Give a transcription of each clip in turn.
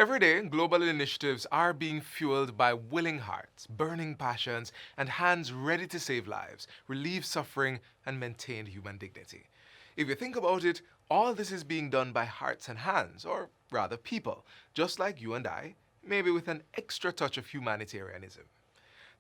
Every day, global initiatives are being fueled by willing hearts, burning passions, and hands ready to save lives, relieve suffering, and maintain human dignity. If you think about it, all this is being done by hearts and hands, or rather people, just like you and I, maybe with an extra touch of humanitarianism.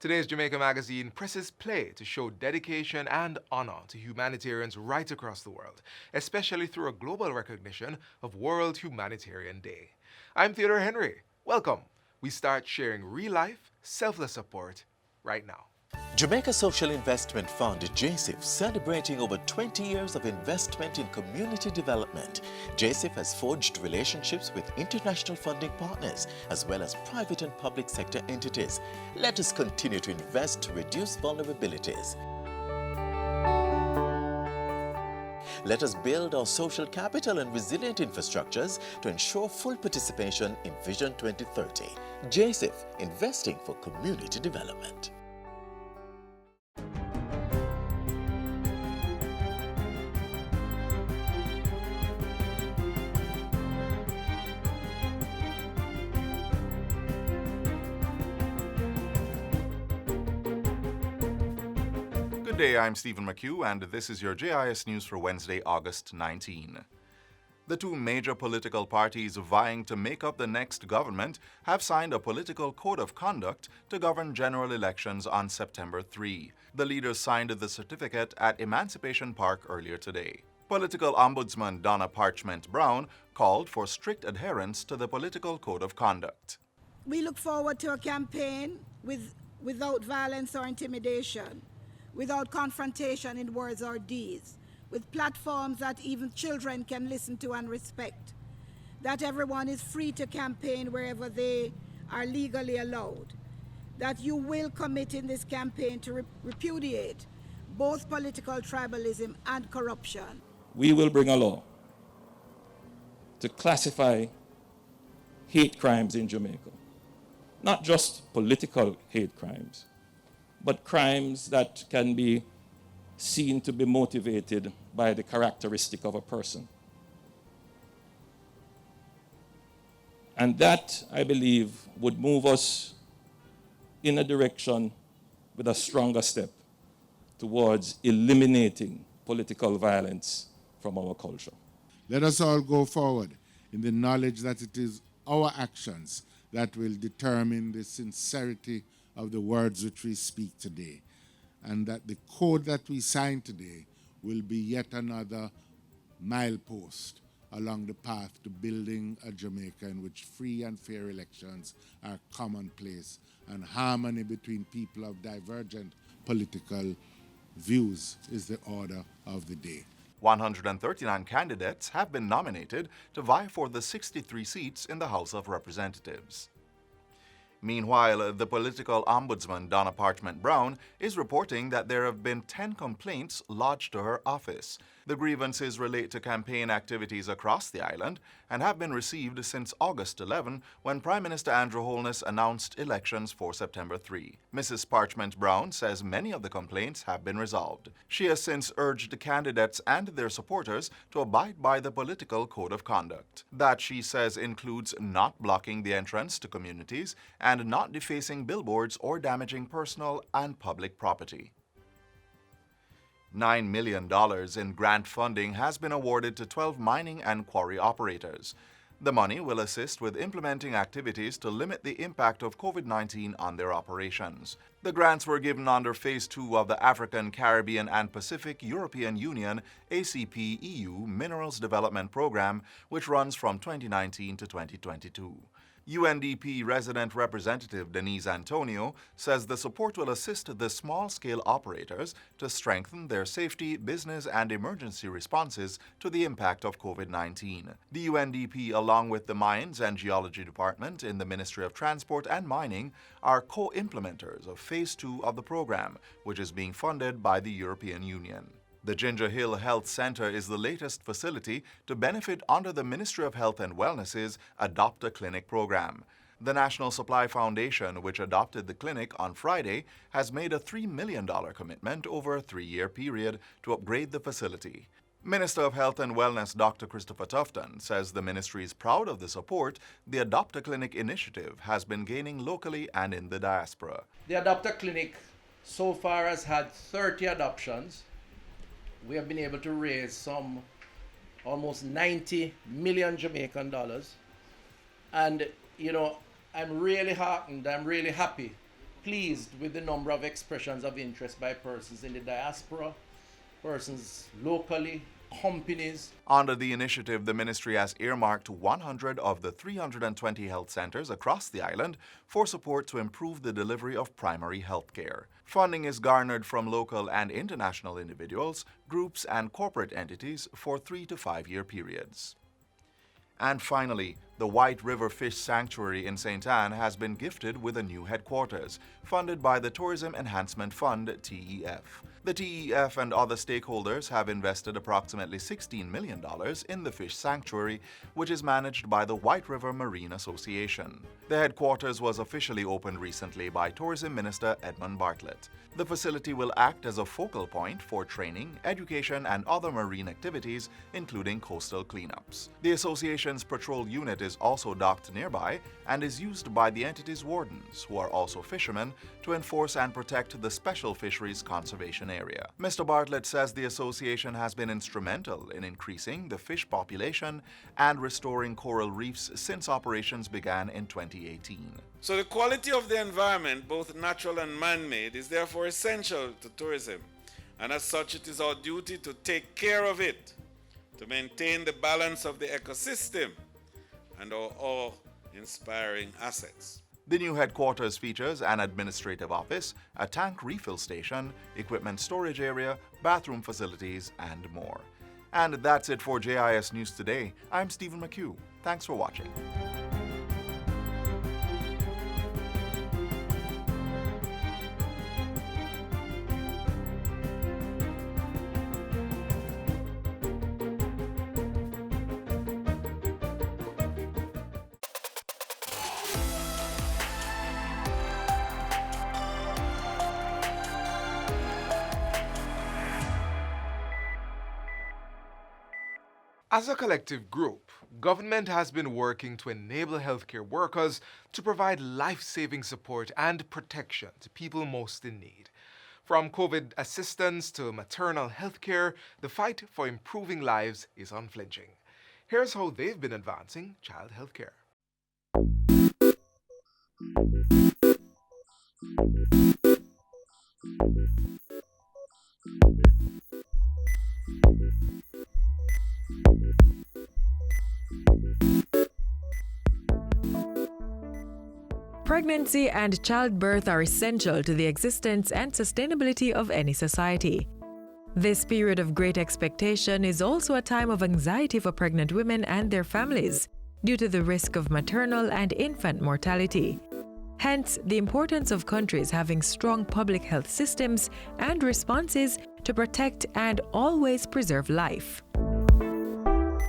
Today's Jamaica Magazine presses play to show dedication and honor to humanitarians right across the world, especially through a global recognition of World Humanitarian Day. I'm Theodore Henry. Welcome. We start sharing real life, selfless support right now. Jamaica Social Investment Fund, JSIF, celebrating over 20 years of investment in community development. JSIF has forged relationships with international funding partners as well as private and public sector entities. Let us continue to invest to reduce vulnerabilities. Let us build our social capital and resilient infrastructures to ensure full participation in Vision 2030. JSIF, investing for community development. Good day, I'm Stephen McHugh, and this is your JIS News for Wednesday, August 19. The two major political parties vying to make up the next government have signed a political code of conduct to govern general elections on September 3. The leaders signed the certificate at Emancipation Park earlier today. Political Ombudsman Donna Parchment Brown called for strict adherence to the political code of conduct. We look forward to a campaign without violence or intimidation, without confrontation in words or deeds, with platforms that even children can listen to and respect, that everyone is free to campaign wherever they are legally allowed, that you will commit in this campaign to repudiate both political tribalism and corruption. We will bring a law to classify hate crimes in Jamaica, not just political hate crimes, but crimes that can be seen to be motivated by the characteristic of a person. And that, I believe, would move us in a direction with a stronger step towards eliminating political violence from our culture. Let us all go forward in the knowledge that it is our actions that will determine the sincerity of the words which we speak today, and that the code that we sign today will be yet another milepost along the path to building a Jamaica in which free and fair elections are commonplace and harmony between people of divergent political views is the order of the day. 139 candidates have been nominated to vie for the 63 seats in the House of Representatives. Meanwhile, the political ombudsman Donna Parchment Brown is reporting that there have been 10 complaints lodged to her office. The grievances relate to campaign activities across the island and have been received since August 11, when Prime Minister Andrew Holness announced elections for September 3. Mrs. Parchment Brown says many of the complaints have been resolved. She has since urged the candidates and their supporters to abide by the political code of conduct. That, she says, includes not blocking the entrance to communities and not defacing billboards or damaging personal and public property. $9 million in grant funding has been awarded to 12 mining and quarry operators. The money will assist with implementing activities to limit the impact of COVID-19 on their operations. The grants were given under Phase 2 of the African, Caribbean and Pacific European Union ACP-EU Minerals Development Program, which runs from 2019 to 2022. UNDP resident representative Denise Antonio says the support will assist the small-scale operators to strengthen their safety, business, and emergency responses to the impact of COVID-19. The UNDP, along with the Mines and Geology Department in the Ministry of Transport and Mining, are co-implementers of Phase 2 of the program, which is being funded by the European Union. The Ginger Hill Health Center is the latest facility to benefit under the Ministry of Health and Wellness's Adopt a Clinic program. The National Supply Foundation, which adopted the clinic on Friday, has made a $3 million commitment over a 3-year period to upgrade the facility. Minister of Health and Wellness Dr. Christopher Tufton says the ministry is proud of the support the Adopt a Clinic initiative has been gaining locally and in the diaspora. The Adopt a Clinic so far has had 30 adoptions. We have been able to raise some almost 90 million Jamaican dollars. And, I'm really heartened, I'm really happy, pleased with the number of expressions of interest by persons in the diaspora, persons locally, companies. Under the initiative, the ministry has earmarked 100 of the 320 health centers across the island for support to improve the delivery of primary health care. Funding is garnered from local and international individuals, groups, and corporate entities for 3 to 5 year periods. And finally, the White River Fish Sanctuary in St. Anne has been gifted with a new headquarters, funded by the Tourism Enhancement Fund, TEF. The TEF and other stakeholders have invested approximately $16 million in the fish sanctuary, which is managed by the White River Marine Association. The headquarters was officially opened recently by Tourism Minister Edmund Bartlett. The facility will act as a focal point for training, education, and other marine activities, including coastal cleanups. The association's patrol unit is also docked nearby and is used by the entity's wardens, who are also fishermen, to enforce and protect the Special Fisheries Conservation Area. Mr. Bartlett says the association has been instrumental in increasing the fish population and restoring coral reefs since operations began in 2018. So the quality of the environment, both natural and man-made, is therefore essential to tourism. And as such, it is our duty to take care of it, to maintain the balance of the ecosystem and our awe-inspiring assets. The new headquarters features an administrative office, a tank refill station, equipment storage area, bathroom facilities, and more. And that's it for JIS News Today. I'm Stephen McHugh. Thanks for watching. As a collective group, government has been working to enable healthcare workers to provide life-saving support and protection to people most in need. From COVID assistance to maternal healthcare, the fight for improving lives is unflinching. Here's how they've been advancing child healthcare. Pregnancy and childbirth are essential to the existence and sustainability of any society. This period of great expectation is also a time of anxiety for pregnant women and their families due to the risk of maternal and infant mortality. Hence, the importance of countries having strong public health systems and responses to protect and always preserve life.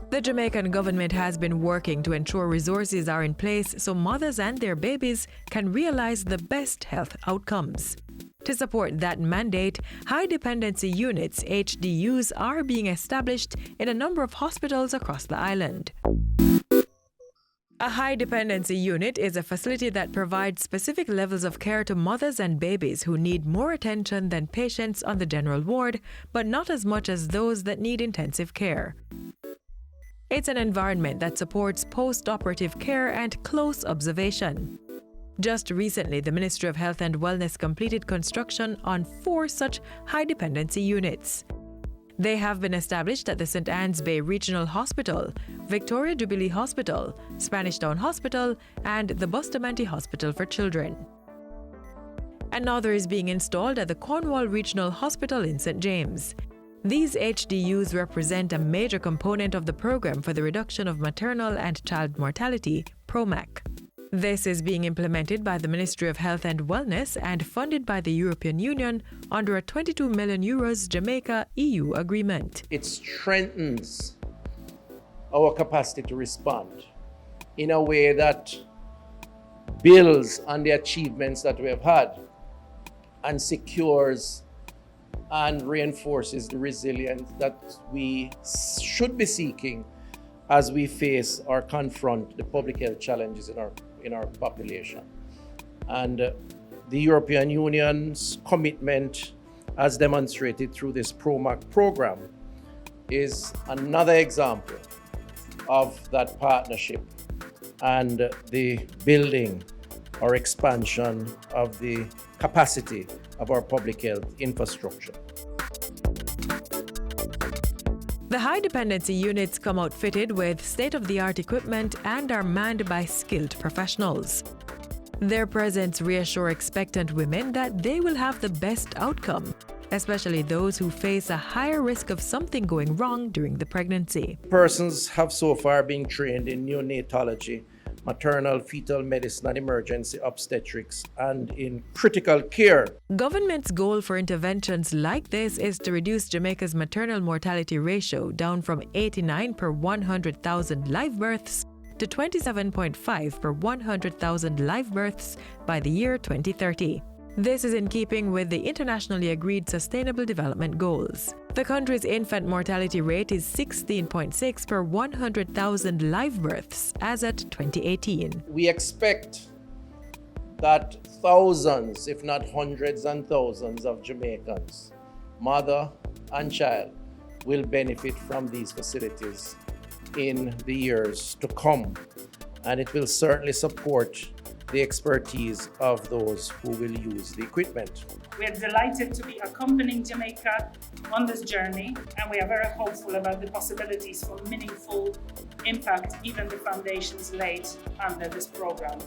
The Jamaican government has been working to ensure resources are in place so mothers and their babies can realize the best health outcomes. To support that mandate, high dependency units (HDUs) are being established in a number of hospitals across the island. A high dependency unit is a facility that provides specific levels of care to mothers and babies who need more attention than patients on the general ward, but not as much as those that need intensive care. It's an environment that supports post-operative care and close observation. Just recently, the Ministry of Health and Wellness completed construction on 4 such high-dependency units. They have been established at the St. Anne's Bay Regional Hospital, Victoria Jubilee Hospital, Spanish Town Hospital, and the Bustamante Hospital for Children. Another is being installed at the Cornwall Regional Hospital in St. James. These HDUs represent a major component of the Program for the Reduction of Maternal and Child Mortality, PROMAC. This is being implemented by the Ministry of Health and Wellness and funded by the European Union under a €22 million Jamaica-EU agreement. It strengthens our capacity to respond in a way that builds on the achievements that we have had and secures and reinforces the resilience that we should be seeking as we face or confront the public health challenges in our population. And the European Union's commitment, as demonstrated through this PROMAC program, is another example of that partnership and the building or expansion of the capacity of our public health infrastructure. The high dependency units come outfitted with state-of-the-art equipment and are manned by skilled professionals. Their presence reassures expectant women that they will have the best outcome, especially those who face a higher risk of something going wrong during the pregnancy. Persons have so far been trained in neonatology, maternal fetal medicine and emergency obstetrics, and in critical care. Government's goal for interventions like this is to reduce Jamaica's maternal mortality ratio down from 89 per 100,000 live births to 27.5 per 100,000 live births by the year 2030. This is in keeping with the internationally agreed Sustainable Development Goals. The country's infant mortality rate is 16.6 per 100,000 live births as at 2018. We expect that thousands, if not hundreds and thousands of Jamaicans, mother and child, will benefit from these facilities in the years to come. And it will certainly support the expertise of those who will use the equipment. We are delighted to be accompanying Jamaica on this journey, and we are very hopeful about the possibilities for meaningful impact, even the foundations laid under this program.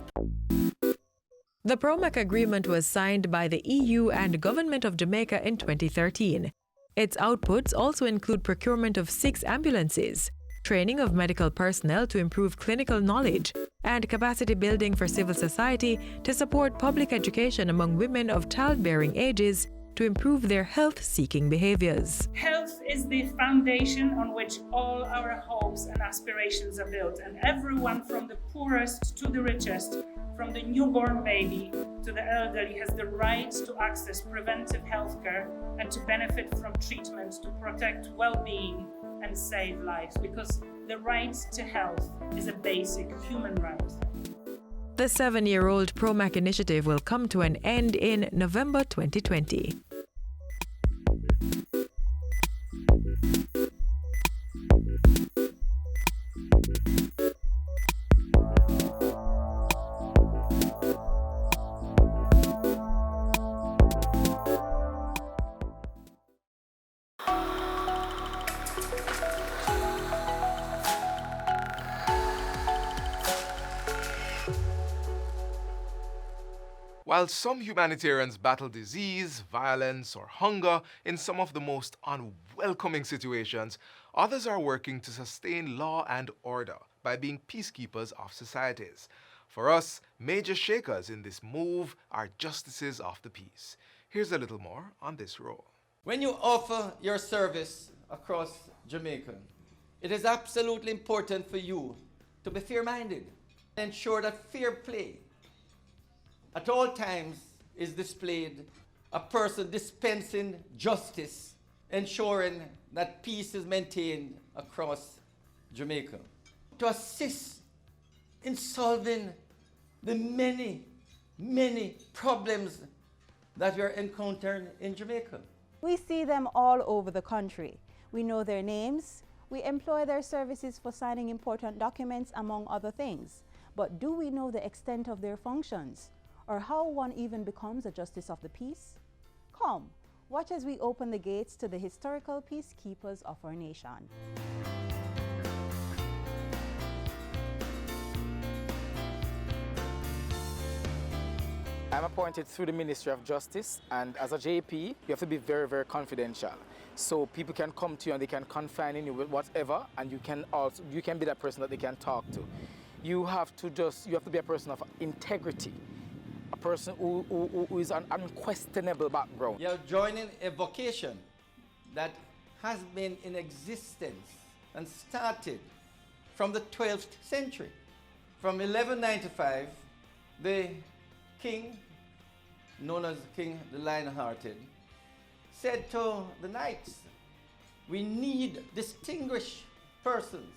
The PROMAC agreement was signed by the EU and Government of Jamaica in 2013. Its outputs also include procurement of 6 ambulances, training of medical personnel to improve clinical knowledge, and capacity building for civil society to support public education among women of childbearing ages to improve their health-seeking behaviors. Health is the foundation on which all our hopes and aspirations are built, and everyone from the poorest to the richest, from the newborn baby to the elderly, has the right to access preventive health care and to benefit from treatment to protect well-being and save lives, because the right to health is a basic human right. The 7-year-old PROMAC initiative will come to an end in November 2020. While some humanitarians battle disease, violence, or hunger in some of the most unwelcoming situations, others are working to sustain law and order by being peacekeepers of societies. For us, major shakers in this move are justices of the peace. Here's a little more on this role. When you offer your service across Jamaica, it is absolutely important for you to be fair-minded. Ensure that fair play at all times is displayed, a person dispensing justice, ensuring that peace is maintained across Jamaica. To assist in solving the many, many problems that we are encountering in Jamaica. We see them all over the country. We know their names. We employ their services for signing important documents, among other things. But do we know the extent of their functions, or how one even becomes a justice of the peace? Come, watch as we open the gates to the historical peacekeepers of our nation. I'm appointed through the Ministry of Justice, and as a JP, you have to be very, very confidential. So people can come to you and they can confide in you with whatever, and you can be that person that they can talk to. You have to be a person of integrity, a person who is an unquestionable background. You're joining a vocation that has been in existence and started from the 12th century. From 1195, the king, known as King the Lion-Hearted, said to the Knights, we need distinguished persons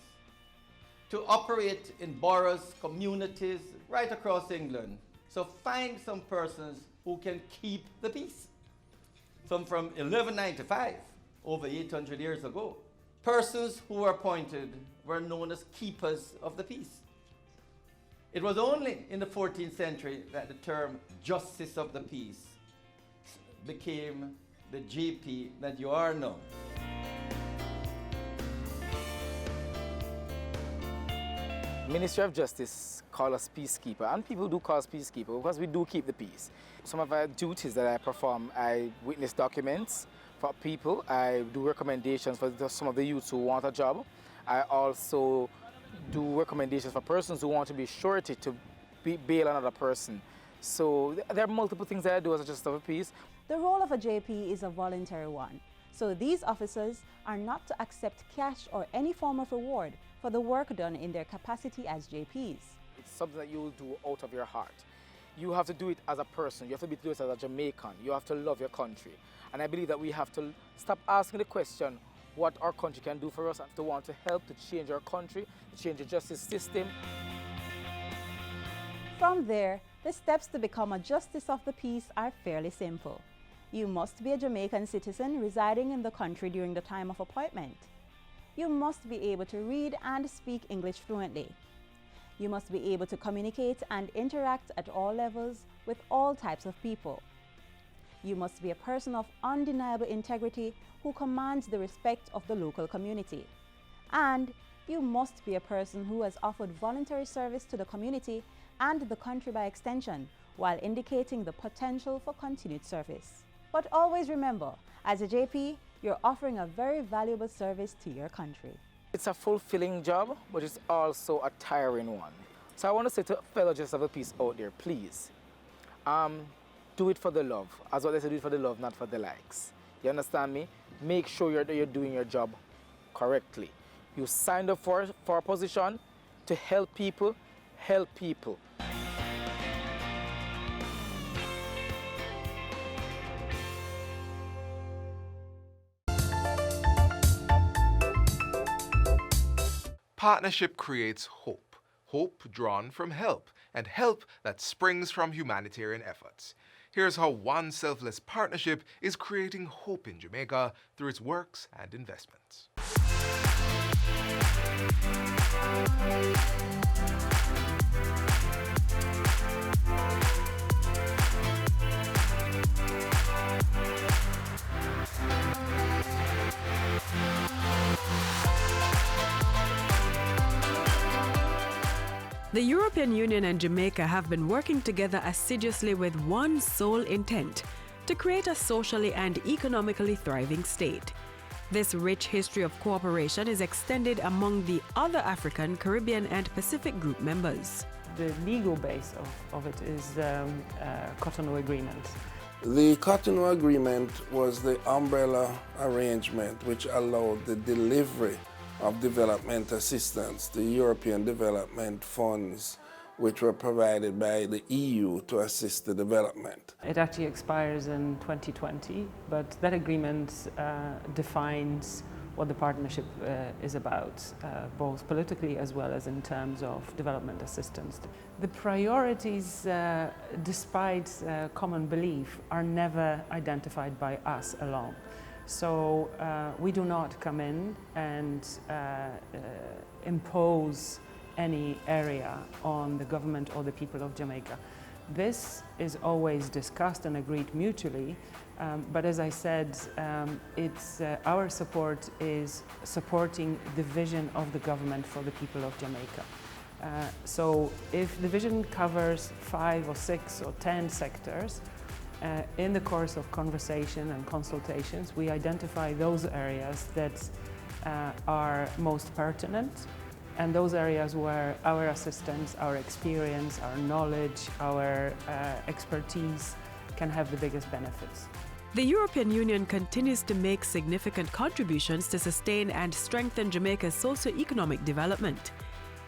to operate in boroughs, communities, right across England. So find some persons who can keep the peace. Some from 1195, over 800 years ago. Persons who were appointed were known as keepers of the peace. It was only in the 14th century that the term justice of the peace became the JP that you are now. Ministry of Justice call us peacekeeper, and people do call us peacekeeper because we do keep the peace. Some of our duties that I perform, I witness documents for people, I do recommendations for some of the youths who want a job. I also do recommendations for persons who want to be surety to bail another person. So there are multiple things that I do as a justice of the peace. The role of a JP is a voluntary one, so these officers are not to accept cash or any form of reward for the work done in their capacity as JPs. It's something that you will do out of your heart. You have to do it as a person. You have to do it as a Jamaican. You have to love your country. And I believe that we have to stop asking the question what our country can do for us, and to want to help to change our country, to change the justice system. From there, the steps to become a Justice of the Peace are fairly simple. You must be a Jamaican citizen residing in the country during the time of appointment. You must be able to read and speak English fluently. You must be able to communicate and interact at all levels with all types of people. You must be a person of undeniable integrity who commands the respect of the local community. And you must be a person who has offered voluntary service to the community and the country by extension, while indicating the potential for continued service. But always remember, as a JP, you're offering a very valuable service to your country. It's a fulfilling job, but it's also a tiring one. So I want to say to fellow Justice of the Peace out there, please, do it for the love. As what they say, do it for the love, not for the likes. You understand me? Make sure you're doing your job correctly. You signed up for a position to help people, help people. Partnership creates hope, hope drawn from help, and help that springs from humanitarian efforts. Here's how one selfless partnership is creating hope in Jamaica through its works and investments. The European Union and Jamaica have been working together assiduously with one sole intent: to create a socially and economically thriving state. This rich history of cooperation is extended among the other African, Caribbean, and Pacific Group members. The legal base of it is Cotonou Agreement. The Cotonou Agreement was the umbrella arrangement which allowed the delivery of development assistance, the European Development Funds, which were provided by the EU to assist the development. It actually expires in 2020, but that agreement defines what the partnership is about, both politically as well as in terms of development assistance. The priorities, despite common belief, are never identified by us alone. So we do not come in and impose any area on the government or the people of Jamaica. This is always discussed and agreed mutually, but as I said, our support is supporting the vision of the government for the people of Jamaica. So if the vision covers 5 or 6 or 10 sectors, in the course of conversation and consultations, we identify those areas that are most pertinent, and those areas where our assistance, our experience, our knowledge, our expertise can have the biggest benefits. The European Union continues to make significant contributions to sustain and strengthen Jamaica's socio-economic development.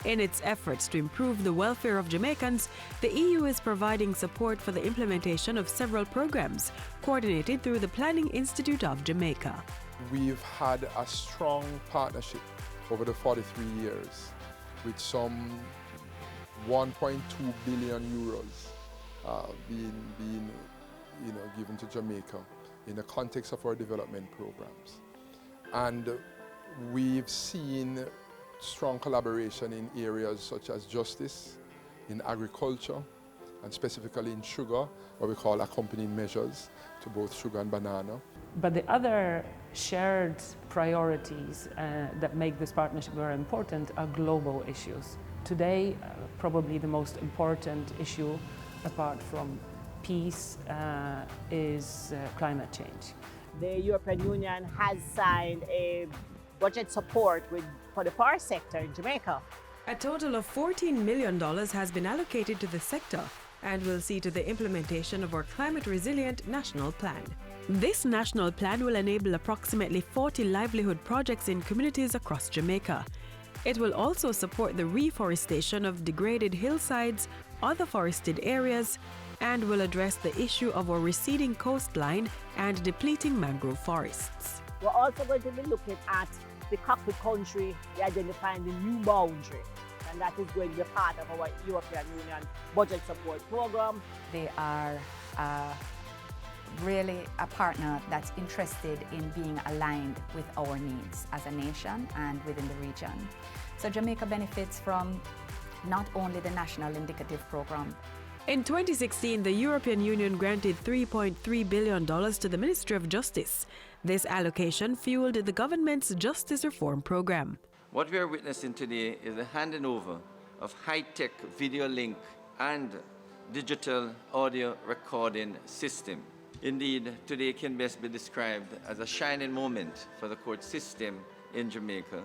In its efforts to improve the welfare of Jamaicans, the EU is providing support for the implementation of several programs, coordinated through the Planning Institute of Jamaica. We've had a strong partnership over the 43 years with some 1.2 billion euros being given to Jamaica in the context of our development programs. And we've seen strong collaboration in areas such as justice, in agriculture, and specifically in sugar, what we call accompanying measures to both sugar and banana. But the other shared priorities that make this partnership very important are global issues. Today, probably the most important issue, apart from peace, is climate change. The European Union has signed a budget support for the forest sector in Jamaica. A total of $14 million has been allocated to the sector and will see to the implementation of our climate-resilient national plan. This national plan will enable approximately 40 livelihood projects in communities across Jamaica. It will also support the reforestation of degraded hillsides, other forested areas, and will address the issue of our receding coastline and depleting mangrove forests. We're also going to be looking at the cockpit country, identifying the new boundary, and that is going to be part of our European Union budget support program. They are really a partner that's interested in being aligned with our needs as a nation and within the region. So Jamaica benefits from not only the National Indicative Program. In 2016, the European Union granted $3.3 billion to the Ministry of Justice. This allocation fueled the government's justice reform program. What we are witnessing today is the handing over of high-tech video link and digital audio recording system. Indeed, today can best be described as a shining moment for the court system in Jamaica,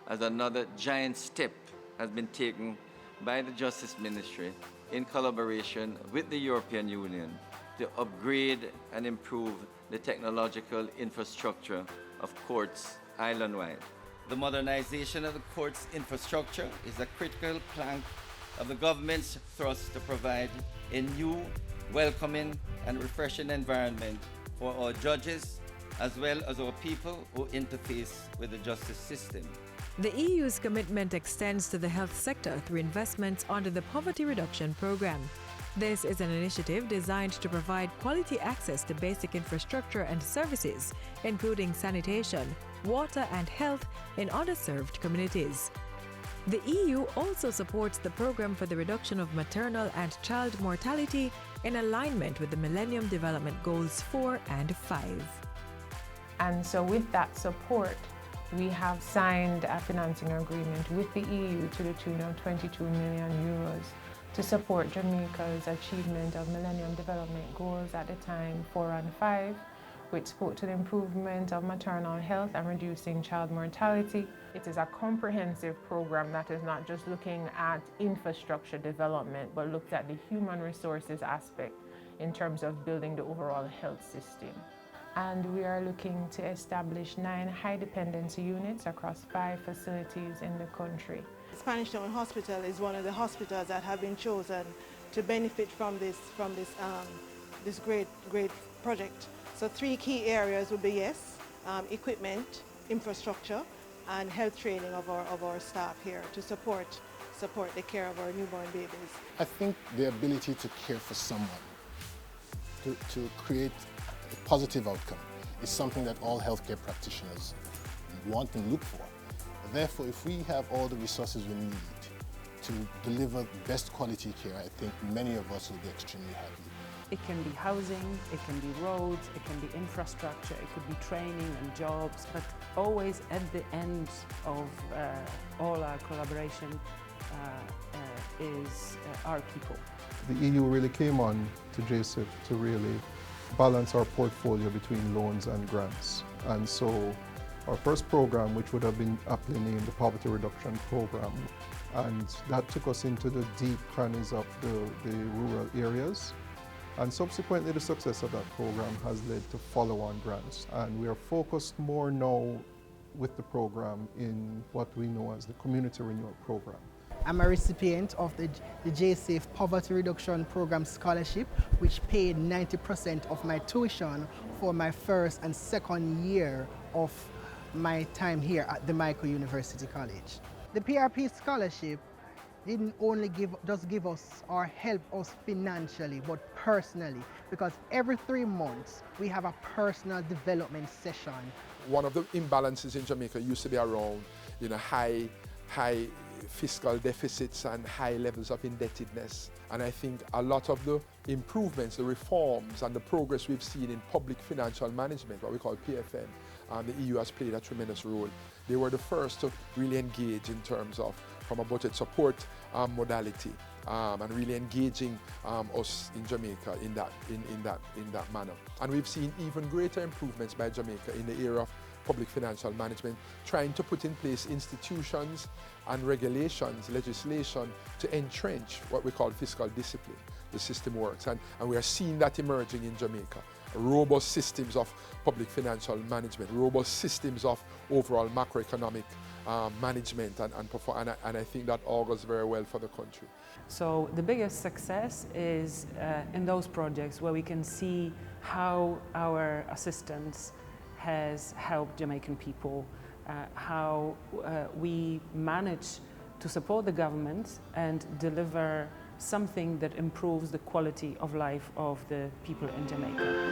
as another giant step has been taken by the Justice Ministry in collaboration with the European Union to upgrade and improve the technological infrastructure of courts island-wide. The modernization of the court's infrastructure is a critical plank of the government's thrust to provide a new, welcoming and refreshing environment for our judges as well as our people who interface with the justice system. The EU's commitment extends to the health sector through investments under the Poverty Reduction Program. This is an initiative designed to provide quality access to basic infrastructure and services, including sanitation, water and health in underserved communities. The EU also supports the program for the reduction of maternal and child mortality in alignment with the Millennium Development Goals 4 and 5. And so with that support, we have signed a financing agreement with the EU to the tune of 22 million euros to support Jamaica's achievement of Millennium Development Goals at the time 4 and 5, which spoke to the improvement of maternal health and reducing child mortality. It is a comprehensive program that is not just looking at infrastructure development, but looked at the human resources aspect in terms of building the overall health system. And we are looking to establish 9 high dependency units across 5 facilities in the country. Spanish Town Hospital is one of the hospitals that have been chosen to benefit from this great project. So 3 key areas would be equipment, infrastructure, and health training of our staff here to support the care of our newborn babies. I think the ability to care for someone, to create a positive outcome, is something that all healthcare practitioners want and look for. Therefore, if we have all the resources we need to deliver best quality care, I think many of us will be extremely happy. It can be housing, it can be roads, it can be infrastructure, it could be training and jobs, but always at the end of all our collaboration is our people. The EU really came on to JSIP to really balance our portfolio between loans and grants. And so our first program, which would have been aptly named the Poverty Reduction Program, and that took us into the deep crannies of the rural areas. And subsequently, the success of that program has led to follow-on grants. And we are focused more now with the program in what we know as the Community Renewal Program. I'm a recipient of the JSAFE Poverty Reduction Program Scholarship, which paid 90% of my tuition for my first and second year of my time here at the Michael University College. The PRP scholarship didn't only give us or help us financially, but personally, because every 3 months we have a personal development session. One of the imbalances in Jamaica used to be around, high fiscal deficits and high levels of indebtedness. And I think a lot of the improvements, the reforms and the progress we've seen in public financial management, what we call PFM, the EU has played a tremendous role. They were the first to really engage in terms of, from a budget support modality, and really engaging us in Jamaica in that manner. And we've seen even greater improvements by Jamaica in the area of public financial management, trying to put in place institutions and regulations, legislation to entrench what we call fiscal discipline. The system works, and we are seeing that emerging in Jamaica. Robust systems of public financial management, robust systems of overall macroeconomic management and I think that augurs very well for the country. So the biggest success is in those projects where we can see how our assistance has helped Jamaican people, how we manage to support the government and deliver something that improves the quality of life of the people in Jamaica.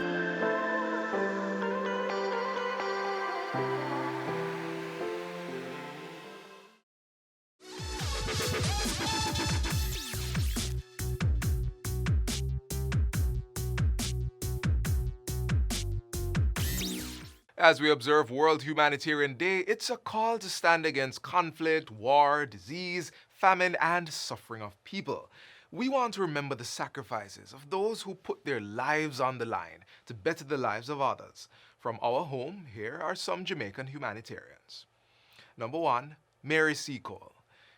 As we observe World Humanitarian Day, it's a call to stand against conflict, war, disease, famine, and suffering of people. We want to remember the sacrifices of those who put their lives on the line to better the lives of others. From our home, here are some Jamaican humanitarians. Number 1, Mary C. Cole.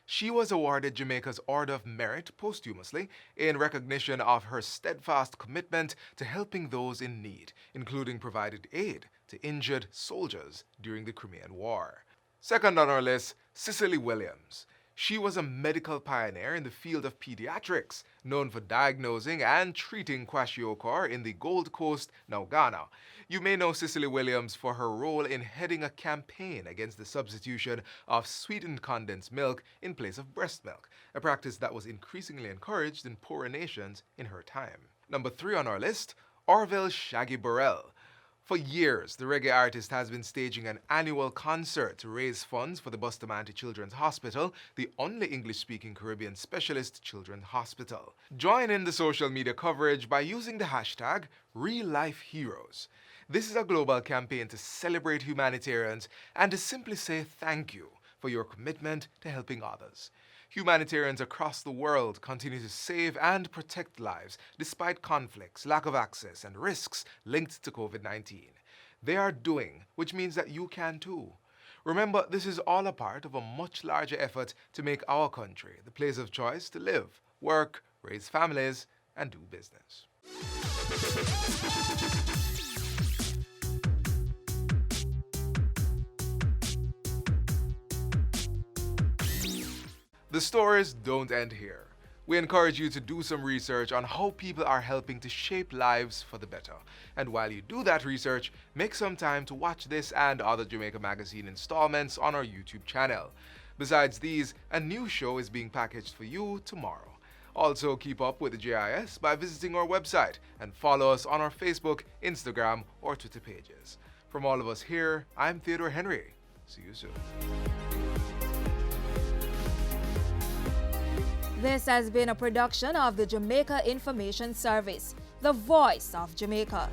She was awarded Jamaica's Order of Merit posthumously in recognition of her steadfast commitment to helping those in need, including providing aid to injured soldiers during the Crimean War. Second on our list, Cicely Williams. She was a medical pioneer in the field of pediatrics, known for diagnosing and treating kwashiorkor in the Gold Coast, now Ghana. You may know Cicely Williams for her role in heading a campaign against the substitution of sweetened condensed milk in place of breast milk, a practice that was increasingly encouraged in poorer nations in her time. Number 3 on our list, Orville Shaggy Burrell. For years, the reggae artist has been staging an annual concert to raise funds for the Bustamante Children's Hospital, the only English-speaking Caribbean specialist children's hospital. Join in the social media coverage by using the hashtag #RealLifeHeroes. This is a global campaign to celebrate humanitarians and to simply say thank you for your commitment to helping others. Humanitarians across the world continue to save and protect lives despite conflicts, lack of access, and risks linked to COVID-19. They are doing, which means that you can too. Remember, this is all a part of a much larger effort to make our country the place of choice to live, work, raise families, and do business. The stories don't end here. We encourage you to do some research on how people are helping to shape lives for the better. And while you do that research, make some time to watch this and other Jamaica Magazine installments on our YouTube channel. Besides these, a new show is being packaged for you tomorrow. Also, keep up with the JIS by visiting our website and follow us on our Facebook, Instagram, or Twitter pages. From all of us here, I'm Theodore Henry. See you soon. This has been a production of the Jamaica Information Service, the voice of Jamaica.